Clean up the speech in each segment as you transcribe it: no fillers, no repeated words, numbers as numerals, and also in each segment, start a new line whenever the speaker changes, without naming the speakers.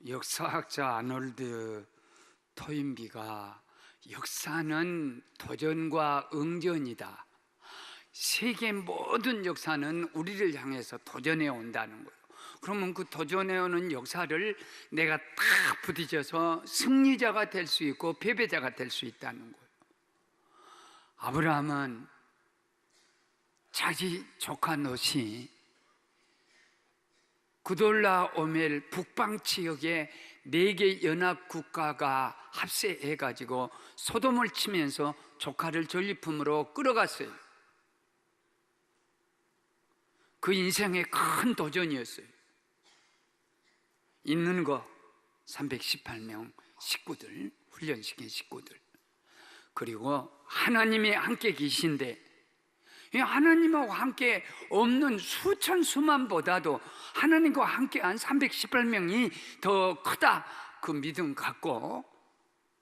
역사학자 아놀드 토인비가 역사는 도전과 응전이다. 세계 모든 역사는 우리를 향해서 도전해 온다는 거예요. 그러면 그 도전해 오는 역사를 내가 딱 부딪혀서 승리자가 될 수 있고 패배자가 될 수 있다는 거예요. 아브라함은 자기 조카 롯이 구돌라오멜 북방 지역에 4개 연합 국가가 합세해가지고 소돔을 치면서 조카를 전리품으로 끌어갔어요. 그 인생의 큰 도전이었어요. 있는 거 318명 식구들, 훈련시킨 식구들, 그리고 하나님이 함께 계신데 하나님하고 함께 없는 수천 수만보다도 하나님과 함께한 318명이 더 크다, 그 믿음 갖고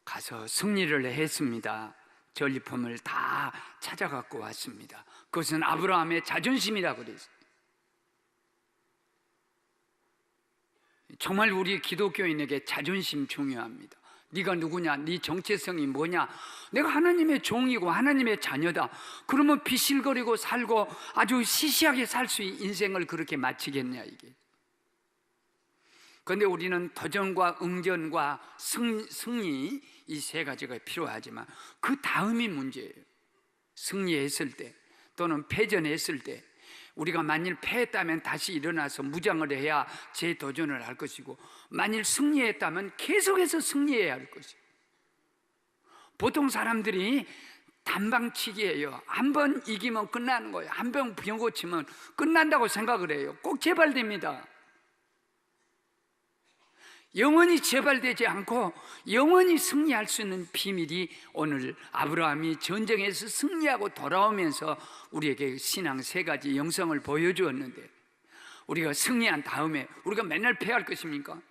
가서 승리를 했습니다. 전리품을 다 찾아갖고 왔습니다. 그것은 아브라함의 자존심이라고 그랬어요. 정말 우리 기독교인에게 자존심 중요합니다. 네가 누구냐? 네 정체성이 뭐냐? 내가 하나님의 종이고 하나님의 자녀다. 그러면 비실거리고 살고 아주 시시하게 살 수 있는 인생을 그렇게 마치겠냐 이게. 그런데 우리는 도전과 응전과 승리, 이 세 가지가 필요하지만 그 다음이 문제예요. 승리했을 때 또는 패전했을 때 우리가 만일 패했다면 다시 일어나서 무장을 해야 재도전을 할 것이고, 만일 승리했다면 계속해서 승리해야 할 것이고. 보통 사람들이 단방치기예요. 한 번 이기면 끝나는 거예요. 한 번 병고 치면 끝난다고 생각을 해요. 꼭 재발됩니다. 영원히 재발되지 않고 영원히 승리할 수 있는 비밀이 오늘 아브라함이 전쟁에서 승리하고 돌아오면서 우리에게 신앙 3가지 영성을 보여주었는데, 우리가 승리한 다음에 우리가 맨날 패할 것입니까?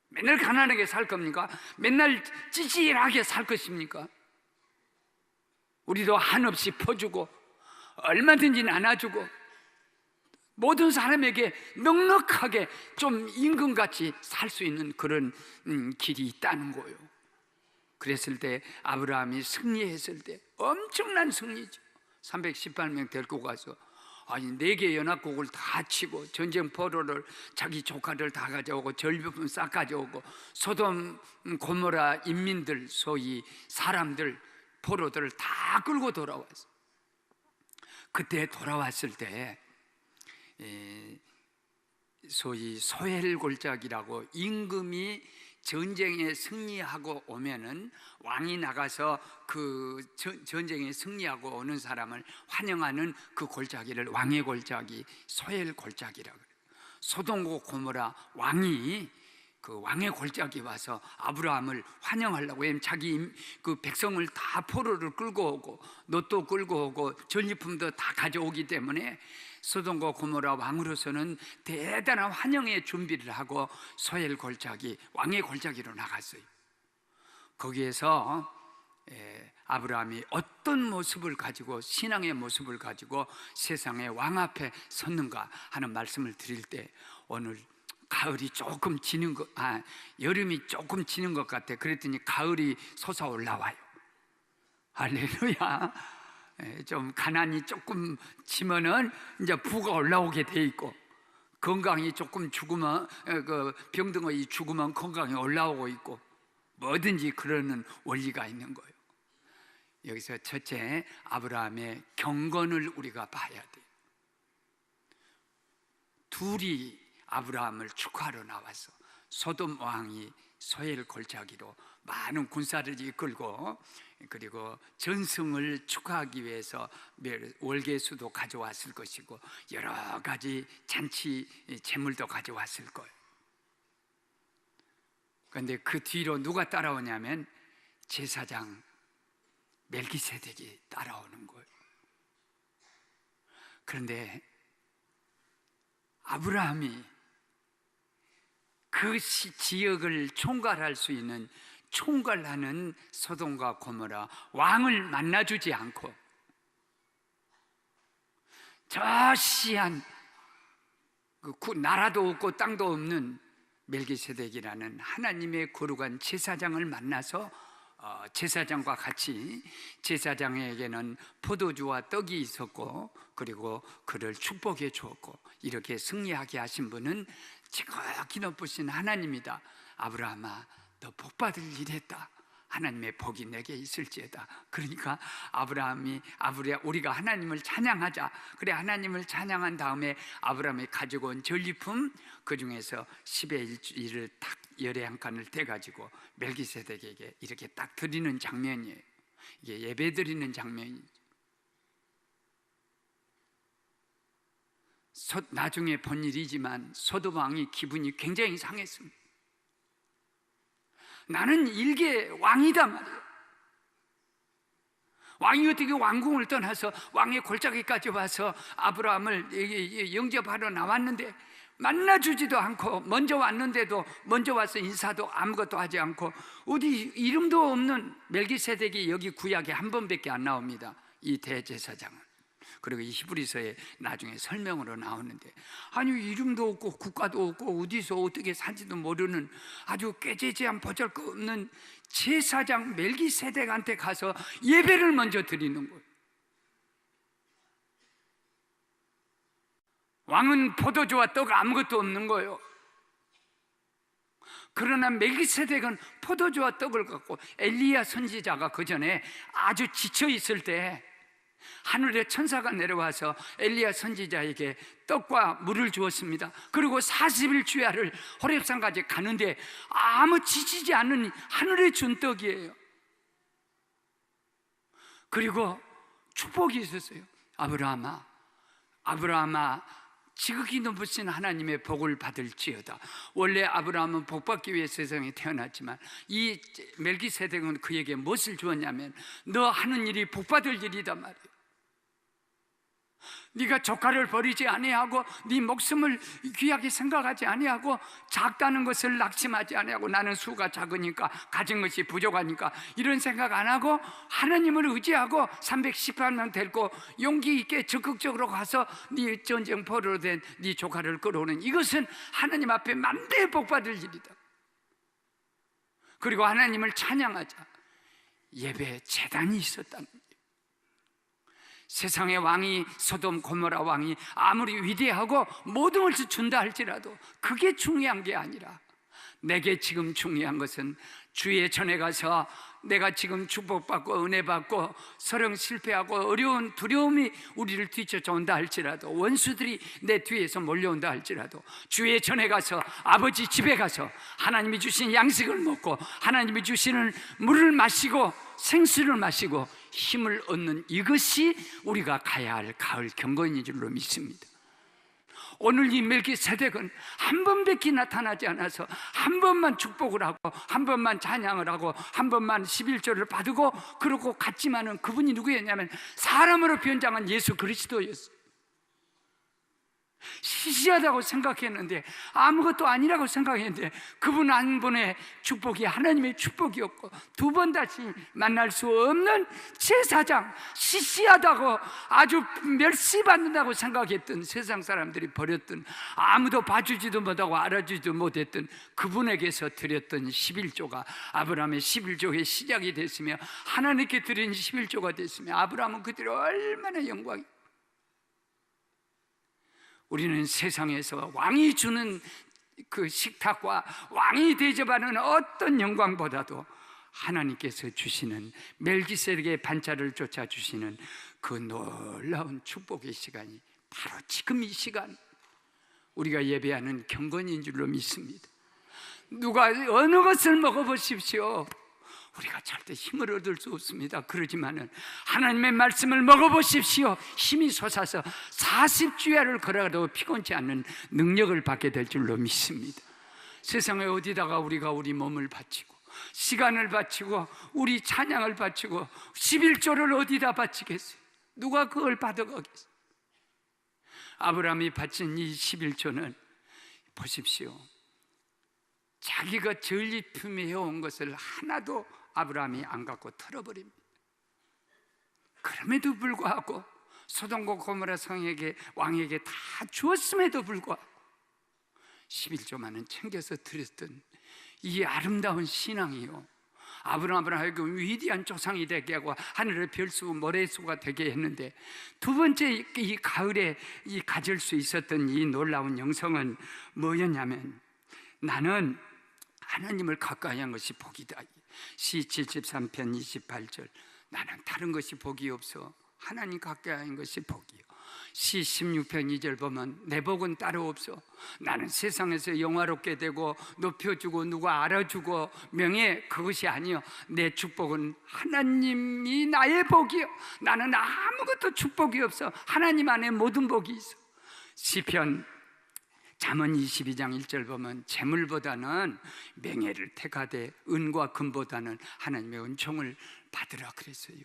맨날 가난하게 살 겁니까? 맨날 찌질하게 살 것입니까? 우리도 한없이 퍼주고 얼마든지 나눠주고 모든 사람에게 넉넉하게 좀 임금같이 살 수 있는 그런 길이 있다는 거예요. 그랬을 때 아브라함이 승리했을 때 엄청난 승리죠. 318명 데리고 가서 4개 연합국을 다 치고 전쟁 포로를 자기 조카를 다 가져오고 전리품 싹 가져오고 소돔 고모라 인민들, 소위 사람들, 포로들을 다 끌고 돌아왔어요. 그때 돌아왔을 때 소위 소엘 골짜기라고, 임금이 전쟁에 승리하고 오면은 왕이 나가서 그 전쟁에 승리하고 오는 사람을 환영하는 그 골짜기를 왕의 골짜기, 소엘 골짜기라고 그래요. 소돔과 고모라 왕이 그 왕의 골짜기 와서 아브라함을 환영하려고, 왜냐면 자기 그 백성을 다 포로를 끌고 오고 놋도 끌고 오고 전리품도 다 가져오기 때문에 소돔과 고모라 왕으로서는 대단한 환영의 준비를 하고 소엘 골짜기, 왕의 골짜기로 나갔어요. 거기에서 아브라함이 어떤 모습을 가지고, 신앙의 모습을 가지고 세상의 왕 앞에 섰는가 하는 말씀을 드릴 때, 오늘 가을이 조금 지는 것, 여름이 조금 지는 것 같아. 그랬더니 가을이 솟아올라와요. 할렐루야. 좀 가난이 조금 지면은 이제 부가 올라오게 돼 있고, 건강이 조금 죽으면, 그 병등의 죽으면 건강이 올라오고 있고, 뭐든지 그러는 원리가 있는 거예요. 여기서 첫째, 아브라함의 경건을 우리가 봐야 돼요. 둘이 아브라함을 축하하러 나와서 소돔 왕이 소엘 골짜기로 많은 군사를 이끌고, 그리고 전승을 축하하기 위해서 월계수도 가져왔을 것이고 여러 가지 잔치 재물도 가져왔을 거예요. 그런데 그 뒤로 누가 따라오냐면 제사장 멜기세덱이 따라오는 거예요. 그런데 아브라함이 그 지역을 총괄할 수 있는, 총괄하는 소돔과 고모라 왕을 만나주지 않고 저 시한 나라도 없고 땅도 없는 멜기세덱이라는 하나님의 거룩한 제사장을 만나서 제사장과 같이 제사장에게는 포도주와 떡이 있었고 그리고 그를 축복해 주었고 이렇게 승리하게 하신 분은 지극히 높으신 하나님이다. 아브라함아, 너 복받을 일했다. 하나님의 복이 내게 있을지어다. 그러니까 우리가 하나님을 찬양하자. 그래, 하나님을 찬양한 다음에 아브라함이 가지고 온 전리품 그 중에서 10의 1을 딱 열의 한 칸을 떼가지고 멜기세덱에게 이렇게 딱 드리는 장면이에요. 이게 예배 드리는 장면이죠. 나중에 본 일이지만 소돔 왕이 기분이 굉장히 상했습니다. 나는 일개 왕이다 말이에요. 왕이 어떻게 왕궁을 떠나서 왕의 골짜기까지 와서 아브라함을 영접하러 나왔는데 만나주지도 않고, 먼저 왔는데도 먼저 와서 인사도 아무것도 하지 않고, 어디 이름도 없는 멜기세덱이 여기 구약에 한 번밖에 안 나옵니다, 이 대제사장은. 그리고 이 히브리서에 나중에 설명으로 나오는데, 아니 이름도 없고 국가도 없고 어디서 어떻게 산지도 모르는 아주 꾀재재한 보잘것없는 제사장 멜기세덱한테 가서 예배를 먼저 드리는 거예요. 왕은 포도주와 떡 아무것도 없는 거예요. 그러나 멜기세덱은 포도주와 떡을 갖고, 엘리야 선지자가 그 전에 아주 지쳐 있을 때 하늘의 천사가 내려와서 엘리야 선지자에게 떡과 물을 주었습니다. 그리고 40일 주야를 호렙산까지 가는데 아무 지치지 않는 하늘의 준 떡이에요. 그리고 축복이 있었어요. 아브라함아, 지극히 높으신 하나님의 복을 받을지어다. 원래 아브라함은 복받기 위해 세상에 태어났지만 이 멜기세덱은 그에게 무엇을 주었냐면, 너 하는 일이 복받을 일이다 말이에요. 네가 조카를 버리지 아니하고 네 목숨을 귀하게 생각하지 아니하고 작다는 것을 낙심하지 아니하고, 나는 수가 작으니까 가진 것이 부족하니까 이런 생각 안 하고 하나님을 의지하고 318명 데리고 용기 있게 적극적으로 가서 네 전쟁 포로로 된 네 조카를 끌어오는, 이것은 하나님 앞에 만대의 복받을 일이다. 그리고 하나님을 찬양하자. 예배 제단이 있었다는 거예요. 세상의 왕이, 소돔 고모라 왕이 아무리 위대하고 모든 것을 준다 할지라도 그게 중요한 게 아니라, 내게 지금 중요한 것은 주의 전에 가서 내가 지금 축복받고 은혜받고 서령 실패하고 어려운 두려움이 우리를 뒤쫓아온다 할지라도, 원수들이 내 뒤에서 몰려온다 할지라도, 주의 전에 가서 아버지 집에 가서 하나님이 주신 양식을 먹고 하나님이 주시는 물을 마시고 생수를 마시고 힘을 얻는, 이것이 우리가 가야 할 가을 경건인 줄로 믿습니다. 오늘 이 멜기세덱은 한 번밖에 나타나지 않아서 한 번만 축복을 하고 한 번만 찬양을 하고 한 번만 11조를 받고 그러고 갔지만은, 그분이 누구였냐면 사람으로 변장한 예수 그리스도였어요. 시시하다고 생각했는데, 아무것도 아니라고 생각했는데, 그분 한 분의 축복이 하나님의 축복이었고, 두 번 다시 만날 수 없는 제사장, 시시하다고 아주 멸시받는다고 생각했던, 세상 사람들이 버렸던, 아무도 봐주지도 못하고 알아주지도 못했던 그분에게서 드렸던 11조가 아브라함의 11조의 시작이 됐으며, 하나님께 드린 11조가 됐으며, 아브라함은 그들이 얼마나 영광이. 우리는 세상에서 왕이 주는 그 식탁과 왕이 대접하는 어떤 영광보다도 하나님께서 주시는, 멜기세덱의 반차를 쫓아 주시는 그 놀라운 축복의 시간이 바로 지금 이 시간, 우리가 예배하는 경건인 줄로 믿습니다. 누가 어느 것을 먹어보십시오, 우리가 절대 힘을 얻을 수 없습니다. 그러지만은 하나님의 말씀을 먹어보십시오. 힘이 솟아서 40주야를 걸어도 피곤치 않는 능력을 받게 될 줄로 믿습니다. 세상에 어디다가 우리가 우리 몸을 바치고 시간을 바치고 우리 찬양을 바치고 11조를 어디다 바치겠어요? 누가 그걸 받아가겠어요? 아브라함이 바친 이 11조는 보십시오, 자기가 전리품에 해온 것을 하나도 아브라함이 안 갖고 털어버립니다. 그럼에도 불구하고 소돔과 고모라 왕에게 다 주었음에도 불구하고 11조만은 챙겨서 드렸던 이 아름다운 신앙이요, 아브라함을 하여금 위대한 조상이 되게 하고 하늘의 별수 모래수가 되게 했는데, 두 번째 이 가을에 이 가질 수 있었던 이 놀라운 영성은 뭐였냐면, 나는 하나님을 가까이 한 것이 복이다. 시 73편 28절, 나는 다른 것이 복이 없어 하나님 가까이 한 것이 복이요. 시 16편 2절 보면, 내 복은 따로 없어. 나는 세상에서 영화롭게 되고 높여주고 누가 알아주고 명예, 그것이 아니요, 내 축복은 하나님이 나의 복이요. 나는 아무것도 축복이 없어. 하나님 안에 모든 복이 있어. 시편 잠언 22장 1절 보면, 재물보다는 명예를 택하되 은과 금보다는 하나님의 은총을 받으라 그랬어요.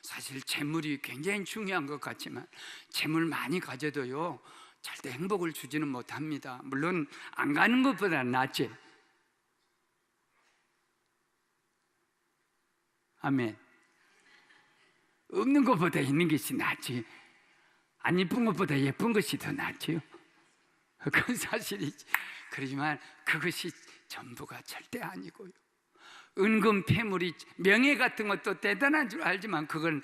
사실 재물이 굉장히 중요한 것 같지만, 재물 많이 가져도요 절대 행복을 주지는 못합니다. 물론 안 가는 것보다 낫지. 아멘. 없는 것보다 있는 것이 낫지. 안 예쁜 것보다 예쁜 것이 더 낫지요. 그건 사실이지. 그렇지만 그것이 전부가 절대 아니고요. 은금 폐물이, 명예 같은 것도 대단한 줄 알지만 그건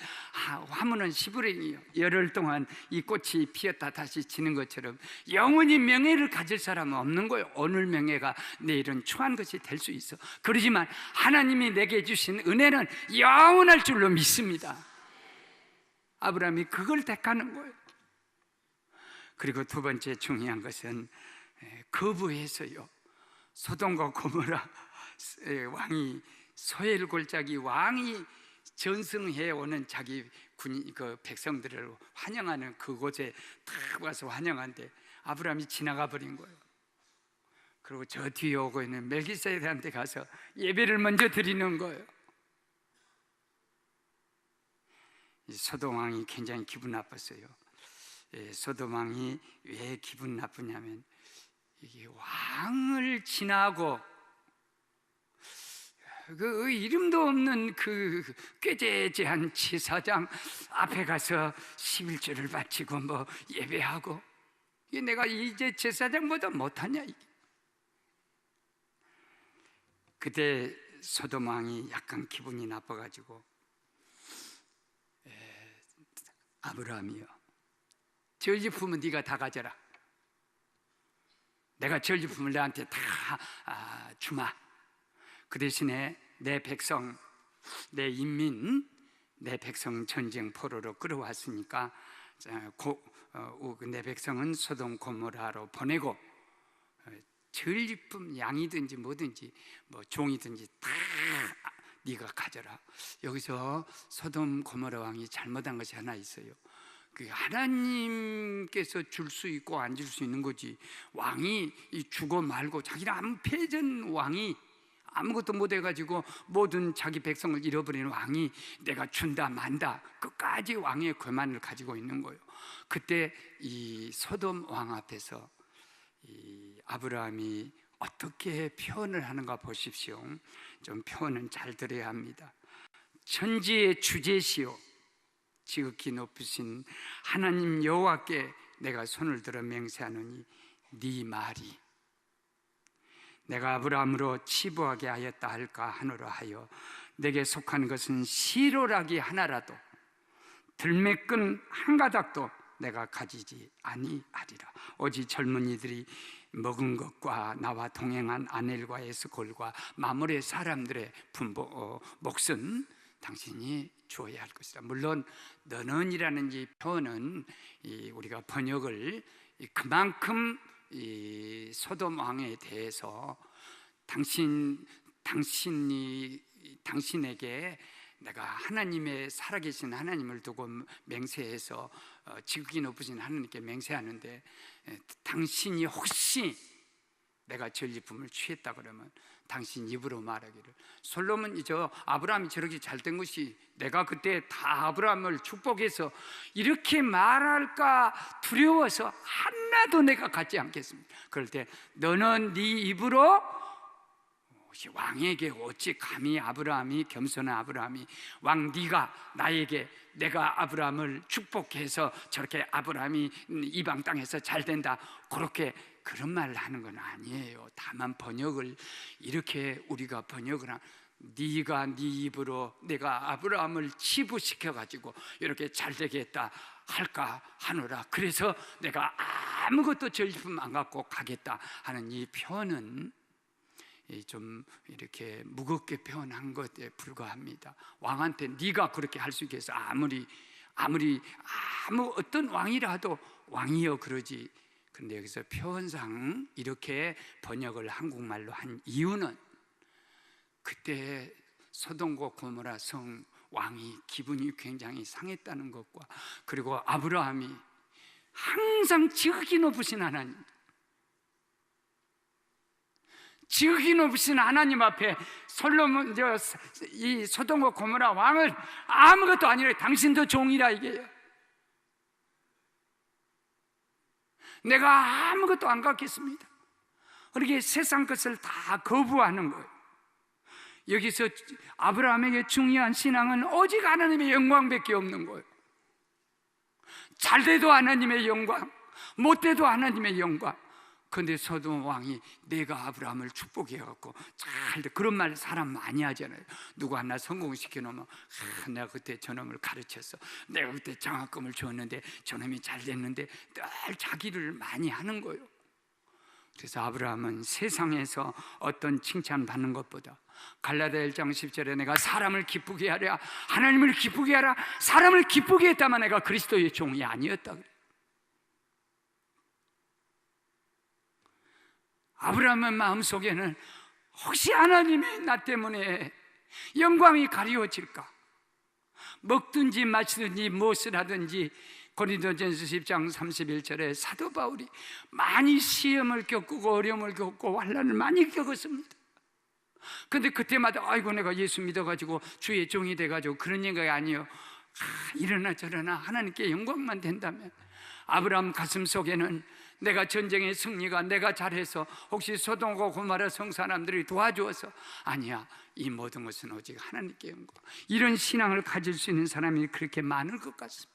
화무는 시부랭이요. 열흘 동안 이 꽃이 피었다 다시 지는 것처럼 영원히 명예를 가질 사람은 없는 거예요. 오늘 명예가 내일은 추한 것이 될 수 있어. 그러지만 하나님이 내게 주신 은혜는 영원할 줄로 믿습니다. 아브라함이 그걸 택하는 거예요. 그리고 두 번째 중요한 것은 거부해서요, 소돔과 고모라 왕이, 소엘 골짜기 왕이 전승해 오는 자기 그 백성들을 환영하는 그곳에 탁 와서 환영하는데 아브라함이 지나가 버린 거예요. 그리고 저 뒤에 오고 있는 멜기세덱한테 가서 예배를 먼저 드리는 거예요. 소돔 왕이 굉장히 기분 나빴어요. 소돔 왕이 왜 기분 나쁘냐면, 이게 왕을 지나고 그 이름도 없는 그 꾀죄죄한 제사장 앞에 가서 11조를 바치고 뭐 예배하고, 이게 내가 이제 제사장보다 못하냐 이게. 그때 소돔 왕이 약간 기분이 나빠가지고, 아브라함이요, 전리품은 네가 다 가져라. 내가 전리품을 너한테 다 주마. 그 대신에 내 백성, 내 인민, 내 백성 전쟁 포로로 끌어왔으니까 내 백성은 소돔 고모라로 보내고, 전리품, 양이든지 뭐든지 뭐 종이든지 다 네가 가져라. 여기서 소돔 고모라 왕이 잘못한 것이 하나 있어요. 그 하나님께서 줄 수 있고 안 줄 수 있는 거지, 왕이 주고 말고, 자기는 암패전 왕이 아무것도 못 해가지고 모든 자기 백성을 잃어버리는 왕이 내가 준다 만다 끝까지 왕의 권한을 가지고 있는 거예요. 그때 이 소돔 왕 앞에서 이 아브라함이 어떻게 표현을 하는가 보십시오. 좀 표현은 잘 들어야 합니다. 천지의 주제시요 지극히 높으신 하나님 여호와께 내가 손을 들어 맹세하노니, 네 말이 내가 아브라함으로 치부하게 하였다 할까 하노라 하여 내게 속한 것은 시로라기 하나라도 들매끈 한 가닥도 내가 가지지 아니하리라. 오직 젊은이들이 먹은 것과 나와 동행한 아넬과 에스콜과 마물의 사람들의 몫은 당신이 주어야 할 것이다. 물론 너는이라는 이 표현은 우리가 번역을 그만큼 이 소돔 왕에 대해서 당신에게 내가 하나님의 살아계신 하나님을 두고 맹세해서 지극히 높으신 하나님께 맹세하는데, 당신이 혹시 내가 전리품을 취했다 그러면 당신 입으로 말하기를, 솔로몬이 아브라함이 저렇게 잘된 것이 내가 그때 다 아브라함을 축복해서 이렇게 말할까 두려워서 하나도 내가 갖지 않겠습니다. 그럴 때 너는 네 입으로 왕에게 어찌 감히, 아브라함이, 겸손한 아브라함이 왕 네가 나에게 내가 아브라함을 축복해서 저렇게 아브라함이 이방 땅에서 잘 된다 그렇게 그런 말을 하는 건 아니에요. 다만 번역을 이렇게 우리가 번역을 네가 네 입으로 내가 아브라함을 치부시켜 가지고 이렇게 잘 되겠다 할까 하노라. 그래서 내가 아무것도 절품 안 갖고 가겠다 하는 이 표현은 좀 이렇게 무겁게 표현한 것에 불과합니다. 왕한테 네가 그렇게 할 수 있겠어? 아무 어떤 왕이라도 왕이여 그러지. 그런데 여기서 표현상 이렇게 번역을 한국말로 한 이유는 그때 소돔과 고모라 성 왕이 기분이 굉장히 상했다는 것과, 그리고 아브라함이 항상 지극히 높으신 하나님, 지극히 높으신 하나님 앞에 솔로몬 이 소돔과 고모라 왕을 아무것도 아니라 당신도 종이라 이게요. 내가 아무것도 안 갖겠습니다. 그렇게 세상 것을 다 거부하는 거예요. 여기서 아브라함에게 중요한 신앙은 오직 하나님의 영광밖에 없는 거예요. 잘 돼도 하나님의 영광, 못 돼도 하나님의 영광. 그런데 소돔 왕이 내가 아브라함을 축복해갖고 잘 돼, 그런 말 사람 많이 하잖아요. 누구 하나 성공시켜 놓으면 내가 그때 저놈을 가르쳤어, 내가 그때 장학금을 줬는데 저놈이 잘 됐는데, 늘 자기를 많이 하는 거예요. 그래서 아브라함은 세상에서 어떤 칭찬 받는 것보다 갈라디아 1장 10절에 내가 사람을 기쁘게 하랴, 하나님을 기쁘게 하라, 사람을 기쁘게 했다만 내가 그리스도의 종이 아니었다 그래. 아브라함의 마음속에는 혹시 하나님이 나 때문에 영광이 가리워질까, 먹든지 마시든지 무엇을 하든지. 고린도전서 10장 31절에 사도 바울이 많이 시험을 겪고 어려움을 겪고 환난을 많이 겪었습니다. 근데 그때마다 아이고 내가 예수 믿어가지고 주의 종이 돼가지고 그런 생각이 아니에요. 이러나 저러나 하나님께 영광만 된다면. 아브라함 가슴 속에는 내가 전쟁의 승리가 내가 잘해서 혹시 소돔과 고모라 성 사람들이 도와주어서 아니야, 이 모든 것은 오직 하나님께 영광. 이런 신앙을 가질 수 있는 사람이 그렇게 많을 것 같습니다.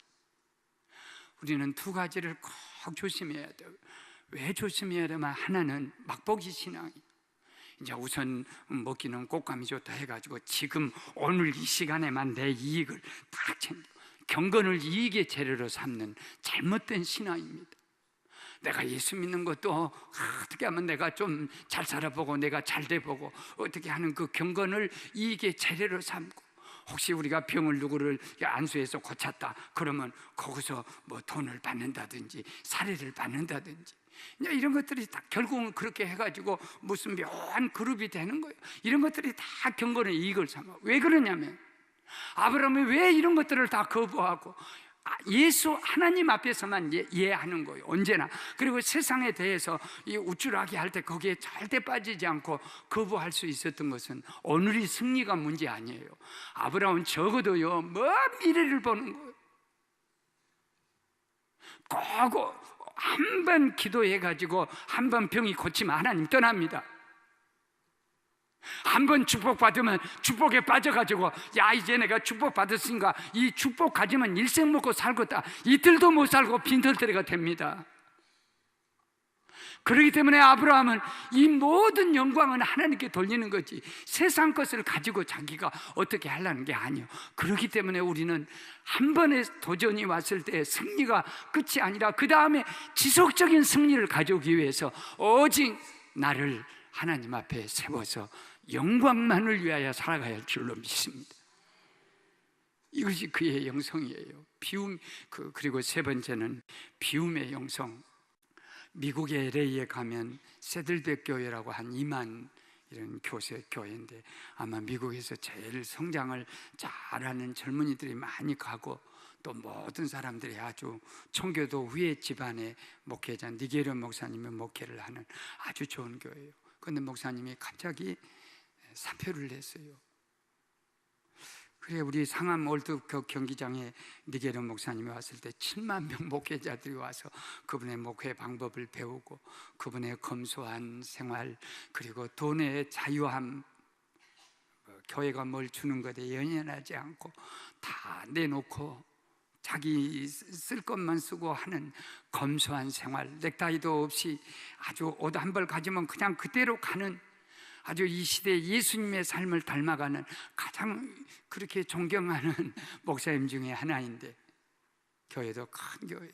우리는 두 가지를 꼭 조심해야 돼요. 왜 조심해야 되면, 하나는 맛보기 신앙이, 이제 우선 먹기는 꽃감이 좋다 해가지고 지금 오늘 이 시간에만 내 이익을 딱 챙겨, 경건을 이익의 재료로 삼는 잘못된 신앙입니다. 내가 예수 믿는 것도 어떻게 하면 내가 좀 잘 살아보고 내가 잘 돼보고 어떻게 하는 그 경건을 이익의 재료로 삼고, 혹시 우리가 병을 누구를 안수해서 고쳤다 그러면 거기서 뭐 돈을 받는다든지 사례를 받는다든지 이런 것들이 다 결국은 그렇게 해가지고 무슨 묘한 그룹이 되는 거예요. 이런 것들이 다 경건의 이익을 삼아. 왜 그러냐면 아브라함이 왜 이런 것들을 다 거부하고 예수 하나님 앞에서만 이해하는 거예요, 언제나. 그리고 세상에 대해서 이 우쭐하게 할 때 거기에 절대 빠지지 않고 거부할 수 있었던 것은 오늘이 승리가 문제 아니에요. 아브라함은 적어도요 먼 미래를 보는 거예요. 꼭 한 번 기도해가지고 한 번 병이 고치면 하나님 떠납니다. 한 번 축복받으면 축복에 빠져가지고 야 이제 내가 축복받았으니까 이 축복 가지면 일생 먹고 살겠다, 이틀도 못 살고 빈털터리가 됩니다. 그렇기 때문에 아브라함은 이 모든 영광은 하나님께 돌리는 거지 세상 것을 가지고 자기가 어떻게 하려는 게 아니에요. 그렇기 때문에 우리는 한 번의 도전이 왔을 때 승리가 끝이 아니라 그 다음에 지속적인 승리를 가져오기 위해서 오직 나를 하나님 앞에 세워서 영광만을 위하여 살아가야 할 줄로 믿습니다. 이것이 그의 영성이에요. 비움. 그리고 세 번째는 비움의 영성. 미국의 LA에 가면 세들백 교회라고 한 2만 이런 교회인데 아마 미국에서 제일 성장을 잘하는 젊은이들이 많이 가고 또 모든 사람들이 아주 청교도 위에 집안의 목회자 니게르 목사님이 목회를 하는 아주 좋은 교회예요. 그런데 목사님이 갑자기 사표를 냈어요. 그래 우리 상암 월드컵 경기장에 니게르 목사님이 왔을 때 7만 명 목회자들이 와서 그분의 목회 방법을 배우고 그분의 검소한 생활, 그리고 돈의 자유함, 교회가 뭘 주는 것에 연연하지 않고 다 내놓고 자기 쓸 것만 쓰고 하는 검소한 생활, 넥타이도 없이 아주 옷 한 벌 가지면 그냥 그대로 가는, 아주 이 시대 예수님의 삶을 닮아가는 가장 그렇게 존경하는 목사님 중에 하나인데, 교회도 큰 교회예요.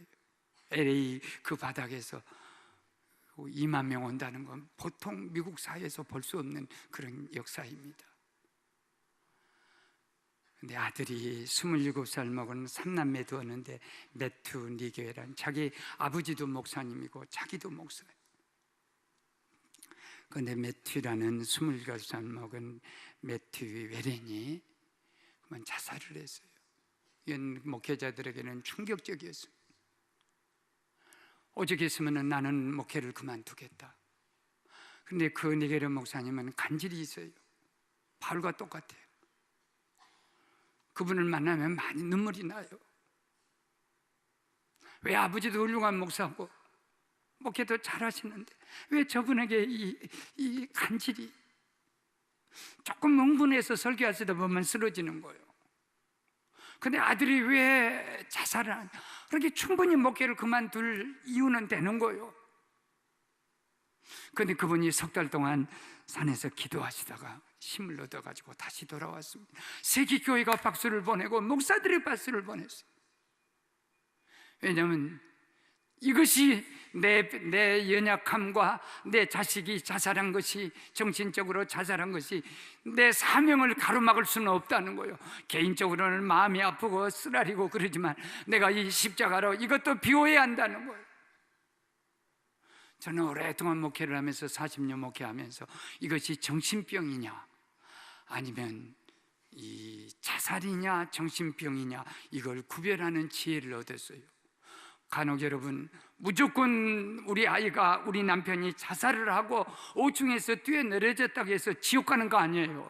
LA 그 바닥에서 2만 명 온다는 건 보통 미국 사회에서 볼 수 없는 그런 역사입니다. 근데 아들이 27살 먹은 3남매 두었는데, 매튜 니교회란, 자기 아버지도 목사님이고 자기도 목사예요. 그런데 매튜라는 27살 먹은 매튜 웨렌이 그만 자살을 했어요. 이건 목회자들에게는 충격적이었어요. 오직 있으면 나는 목회를 그만두겠다. 그런데 그 니게르 목사님은 간질이 있어요. 바울과 똑같아요. 그분을 만나면 많이 눈물이 나요. 왜 아버지도 훌륭한 목사고 목회도 잘하시는데 왜 저분에게 이 간질이, 조금 흥분해서 설교하시다 보면 쓰러지는 거예요. 근데 아들이 왜 자살을 하냐? 그렇게 충분히 목회를 그만둘 이유는 되는 거예요. 그런데 그분이 석 달 동안 산에서 기도하시다가 힘을 얻어가지고 다시 돌아왔습니다. 세기교회가 박수를 보내고 목사들이 박수를 보냈어요. 왜냐하면 이것이 내 연약함과 내 자식이 자살한 것이, 정신적으로 자살한 것이 내 사명을 가로막을 수는 없다는 거예요. 개인적으로는 마음이 아프고 쓰라리고 그러지만 내가 이 십자가로 이것도 비워야 한다는 거예요. 저는 오랫동안 목회를 하면서 40년 목회하면서 이것이 정신병이냐 아니면 이 자살이냐 정신병이냐 이걸 구별하는 지혜를 얻었어요. 간혹 여러분, 무조건 우리 아이가, 우리 남편이 자살을 하고 5층에서 뛰어내려졌다고 해서 지옥 가는 거 아니에요.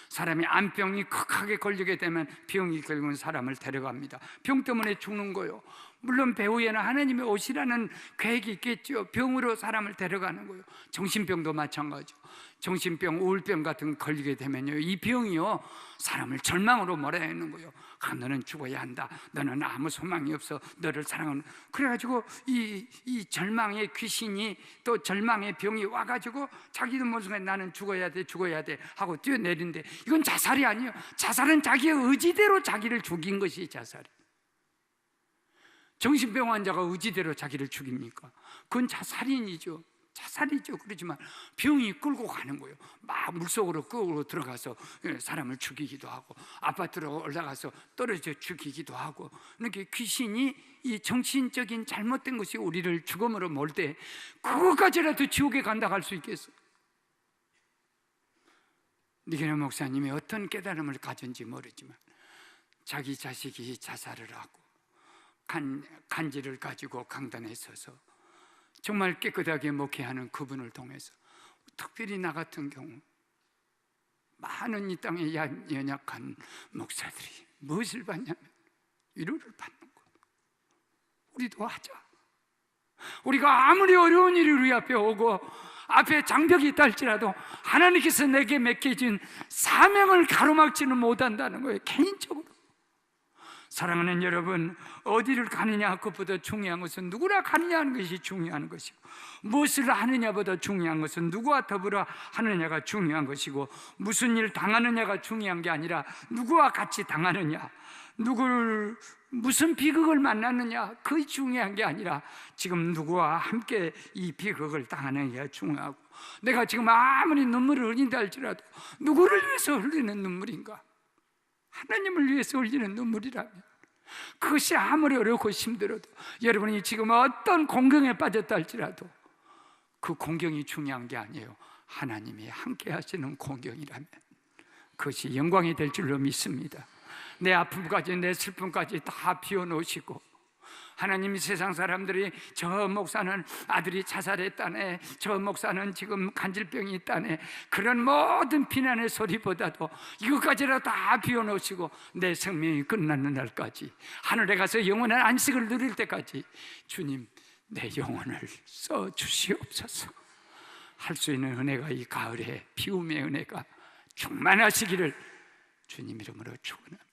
사람이 암병이 극하게 걸리게 되면 병이 결국은 사람을 데려갑니다. 병 때문에 죽는 거예요. 물론 배후에는 하나님의 오시라는 계획이 있겠죠. 병으로 사람을 데려가는 거예요. 정신병도 마찬가지죠. 정신병, 우울병 같은 거 걸리게 되면요, 이 병이요 사람을 절망으로 몰아내는 거예요. 너는 죽어야 한다, 너는 아무 소망이 없어, 너를 사랑하는. 그래가지고 이 절망의 귀신이, 또 절망의 병이 와가지고 자기도 모르게 나는 죽어야 돼 하고 뛰어내린데, 이건 자살이 아니에요. 자살은 자기의 의지대로 자기를 죽인 것이 자살이에요. 정신병 환자가 의지대로 자기를 죽입니까? 그건 자살이죠. 그렇지만 병이 끌고 가는 거예요. 막 물속으로 끌고 들어가서 사람을 죽이기도 하고, 아파트로 올라가서 떨어져 죽이기도 하고, 이렇게 귀신이 이 정신적인 잘못된 것이 우리를 죽음으로 몰 때 그것까지라도 지옥에 간다 할 수 있겠어요? 니게르 목사님이 어떤 깨달음을 가진지 모르지만 자기 자식이 자살을 하고 간질을 가지고 강단에 서서 정말 깨끗하게 목회하는 그분을 통해서, 특별히 나 같은 경우 많은 이 땅에 연약한 목사들이 무엇을 받냐면 위로를 받는 거예요. 우리도 하자. 우리가 아무리 어려운 일이 우리 앞에 오고 앞에 장벽이 있다 할지라도 하나님께서 내게 맡겨진 사명을 가로막지는 못한다는 거예요. 개인적으로. 사랑하는 여러분, 어디를 가느냐 그것보다 중요한 것은 누구랑 가느냐 하는 것이 중요한 것이고, 무엇을 하느냐보다 중요한 것은 누구와 더불어 하느냐가 중요한 것이고, 무슨 일 당하느냐가 중요한 게 아니라 누구와 같이 당하느냐, 누구를 무슨 비극을 만났느냐 그게 중요한 게 아니라 지금 누구와 함께 이 비극을 당하느냐가 중요하고, 내가 지금 아무리 눈물을 흘린다 할지라도 누구를 위해서 흘리는 눈물인가? 하나님을 위해서 흘리는 눈물이라면, 그것이 아무리 어렵고 힘들어도, 여러분이 지금 어떤 공경에 빠졌다 할지라도 그 공경이 중요한 게 아니에요. 하나님이 함께 하시는 공경이라면 그것이 영광이 될 줄로 믿습니다. 내 아픔까지 내 슬픔까지 다 비워놓으시고, 하나님이 세상 사람들이 저 목사는 아들이 자살했다네, 저 목사는 지금 간질병이 있다네, 그런 모든 비난의 소리보다도 이것까지라도 다 비워놓으시고 내 생명이 끝나는 날까지, 하늘에 가서 영원한 안식을 누릴 때까지 주님 내 영혼을 써주시옵소서 할 수 있는 은혜가, 이 가을에 비움의 은혜가 충만하시기를 주님 이름으로 축원합니다.